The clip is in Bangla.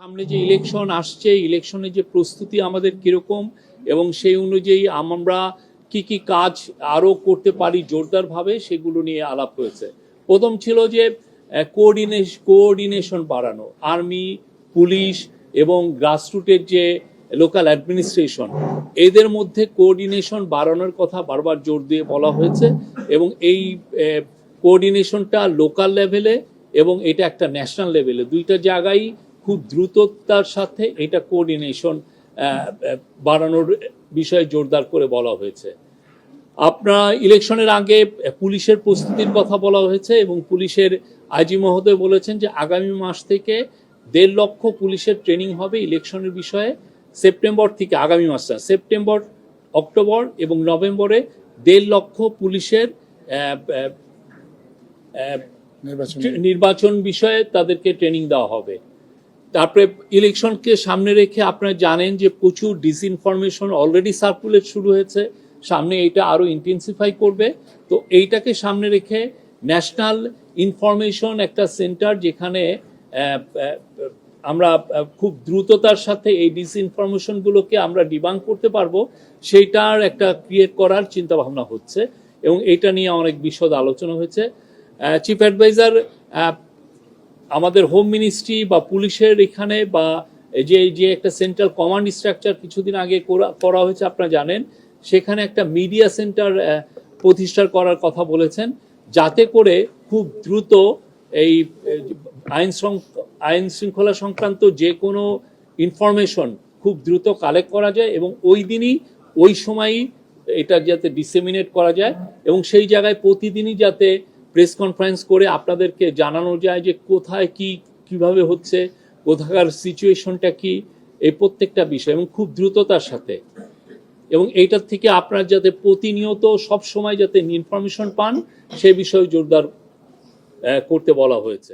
সামনে যে ইলেকশন আসছে, ইলেকশনের যে প্রস্তুতি আমাদের কিরকম এবং সেই অনুযায়ী আমরা কি কি কাজ আরও করতে পারি জোরদারভাবে, সেগুলো নিয়ে আলাপ হয়েছে। প্রথম ছিল যে কোঅর্ডিনেশন বাড়ানো, আর্মি, পুলিশ এবং গ্রাসরুটের যে লোকাল অ্যাডমিনিস্ট্রেশন, এদের মধ্যে কোঅর্ডিনেশন বাড়ানোর কথা বারবার জোর দিয়ে বলা হয়েছে এবং এই কোঅর্ডিনেশনটা লোকাল লেভেলে এবং এটা একটা ন্যাশনাল লেভেলে, দুইটা জায়গায় খুব দ্রুততার সাথে এটা কোঅর্ডিনেশন বাড়ানোর বিষয়ে জোরদার করে বলা হয়েছে। আপনার ইলেকশনের আগে পুলিশের প্রস্তুতির কথা বলা হয়েছে এবং পুলিশের আইজি মহোদয় বলেছেন যে আগামী মাস থেকে 1.5 লক্ষ পুলিশের ট্রেনিং হবে ইলেকশনের বিষয়ে। সেপ্টেম্বর থেকে, আগামী মাসটা সেপ্টেম্বর, অক্টোবর এবং নভেম্বরে 1.5 লক্ষ পুলিশের নির্বাচন বিষয়ে তাদেরকে ট্রেনিং দেওয়া হবে। তারপরে ইলেকশনকে সামনে রেখে আপনারা জানেন যে প্রচুর ডিসইনফরমেশন অলরেডি সার্কুলেট শুরু হয়েছে, সামনে এটা আরও ইন্টেন্সিফাই করবে। তো এইটাকে সামনে রেখে ন্যাশনাল ইনফরমেশন একটা সেন্টার, যেখানে আমরা খুব দ্রুততার সাথে এই ডিসইনফরমেশনগুলোকে আমরা ডিবাঙ্ক করতে পারবো, সেইটার একটা ক্রিয়েট করার চিন্তাভাবনা হচ্ছে এবং এটা নিয়ে অনেক বিশদ আলোচনা হয়েছে। চিফ অ্যাডভাইজার আমাদের হোম মিনিস্ট্রি বা পুলিশের এখানে বা যে একটা সেন্ট্রাল কমান্ড স্ট্রাকচার কিছুদিন আগে করা হয়েছে আপনারা জানেন, সেখানে একটা মিডিয়া সেন্টার প্রতিষ্ঠা করার কথা বলেছেন, যাতে করে খুব দ্রুত এই আইন শৃঙ্খলা সংক্রান্ত যে কোনো ইনফরমেশন খুব দ্রুত কালেক্ট করা যায় এবং ওই দিনই ওই সময়ই এটা যাতে ডিসেমিনেট করা যায় এবং সেই জায়গায় প্রতিদিনই যাতে প্রেস কনফারেন্স করে আপনাদেরকে জানানো যায় যে কোথায় কি কিভাবে হচ্ছে, কোথাকার সিচুয়েশনটা কি, এই প্রত্যেকটা বিষয় এবং খুব দ্রুততার সাথে, এবং এইটার থেকে আপনারা যাতে প্রতিনিয়ত সব সময় যাতে ইনফরমেশন পান সে বিষয়ে জোরদার করতে বলা হয়েছে।